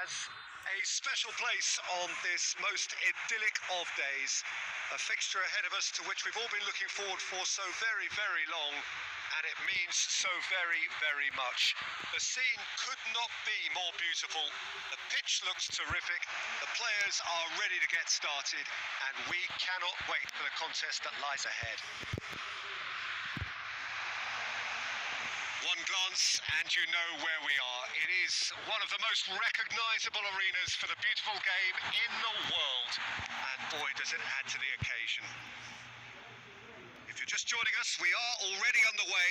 has a special place on this most idyllic of days. A fixture ahead of us to which we've all been looking forward for so very, very long, and it means so very, very much. The scene could not be more beautiful. The pitch looks terrific. The players are ready to get started, and we cannot wait for the contest that lies ahead. One glance and you know where we are. It is one of the most recognisable arenas for the beautiful game in the world. And boy, does it add to the occasion. If you're just joining us, we are already underway.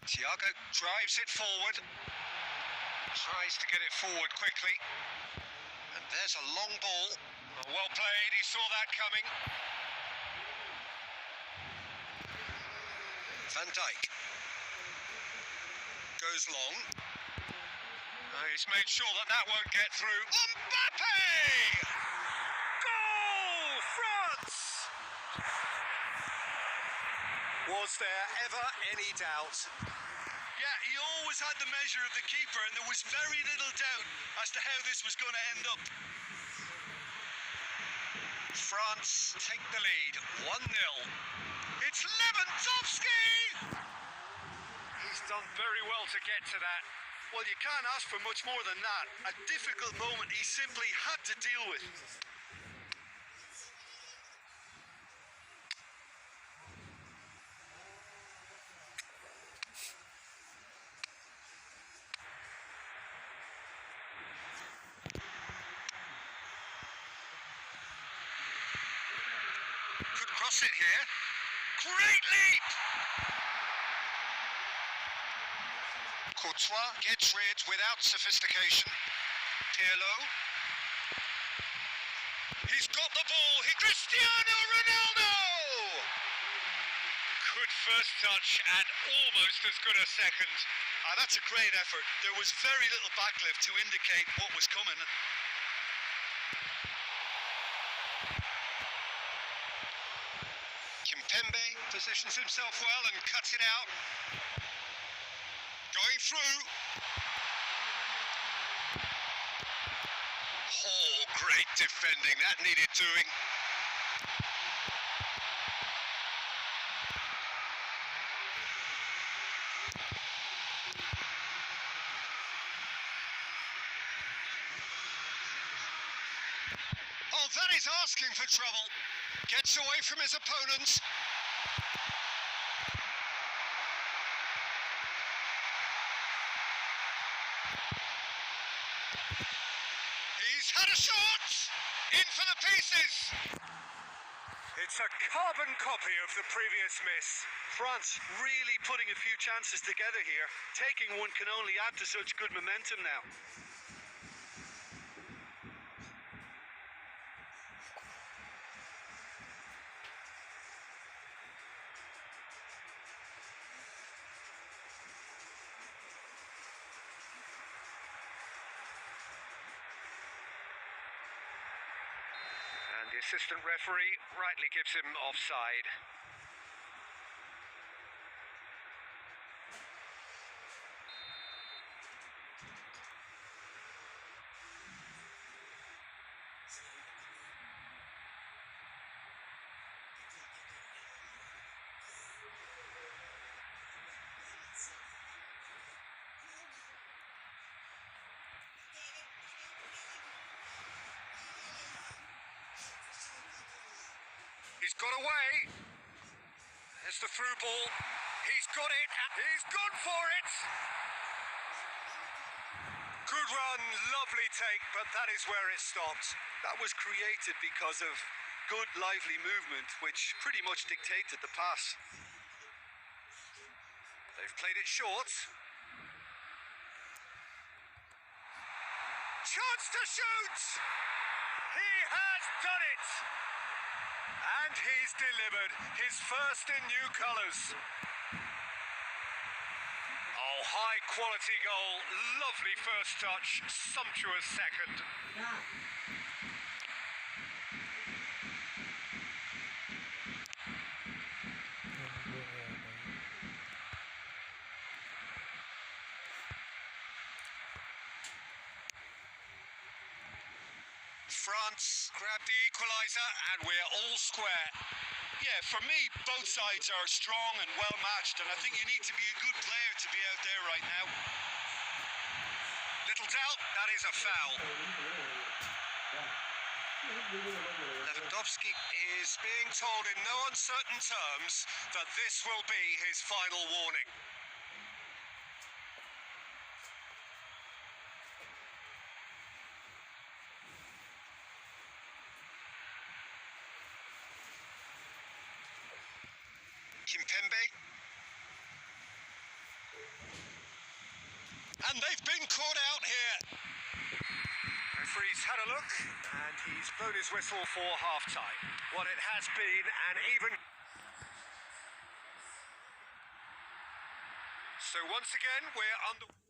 Thiago drives it forward. Tries to get it forward quickly. And there's a long ball. Well played, he saw that coming. Van Dijk goes long. He's made sure that that won't get through. Mbappe! Goal! France! Was there ever any doubt? Yeah, he always had the measure of the keeper, and there was very little doubt as to how this was going to end up. France take the lead, 1-0. It's Lewandowski! He's done very well to get to that. Well, you can't ask for much more than that. A difficult moment he simply had to deal with. Cross it here. Great leap! Courtois gets rid without sophistication. Pirlo. He's got the ball. Cristiano Ronaldo! Good first touch and almost as good a second. That's a great effort. There was very little backlift to indicate what was coming. Kimpembe positions himself well and cuts it out. Going through. Oh, great defending. That needed doing. Oh, that is asking for trouble. Gets away from his opponents. He's had a shot! In for the pieces! It's a carbon copy of the previous miss. France really putting a few chances together here. Taking one can only add to such good momentum now. And the assistant referee rightly gives him offside. He's got away. There's the through ball. He's got it. He's gone for it. Good run, lovely take, but that is where it stopped. That was created because of good, lively movement, which pretty much dictated the pass. They've played it short. Chance to shoot! He has done it! And he's delivered his first in new colours. Oh, high quality goal, lovely first touch, sumptuous second. France grabbed the equaliser and we're all square. Yeah, for me, both sides are strong and well matched, and I think you need to be a good player to be out there right now. Little doubt, that is a foul. Lewandowski is being told in no uncertain terms that this will be his final warning. Kimpembe. And they've been caught out here. Referee's had a look and he's blown his whistle for half-time. What it has been an even... So once again, we're under...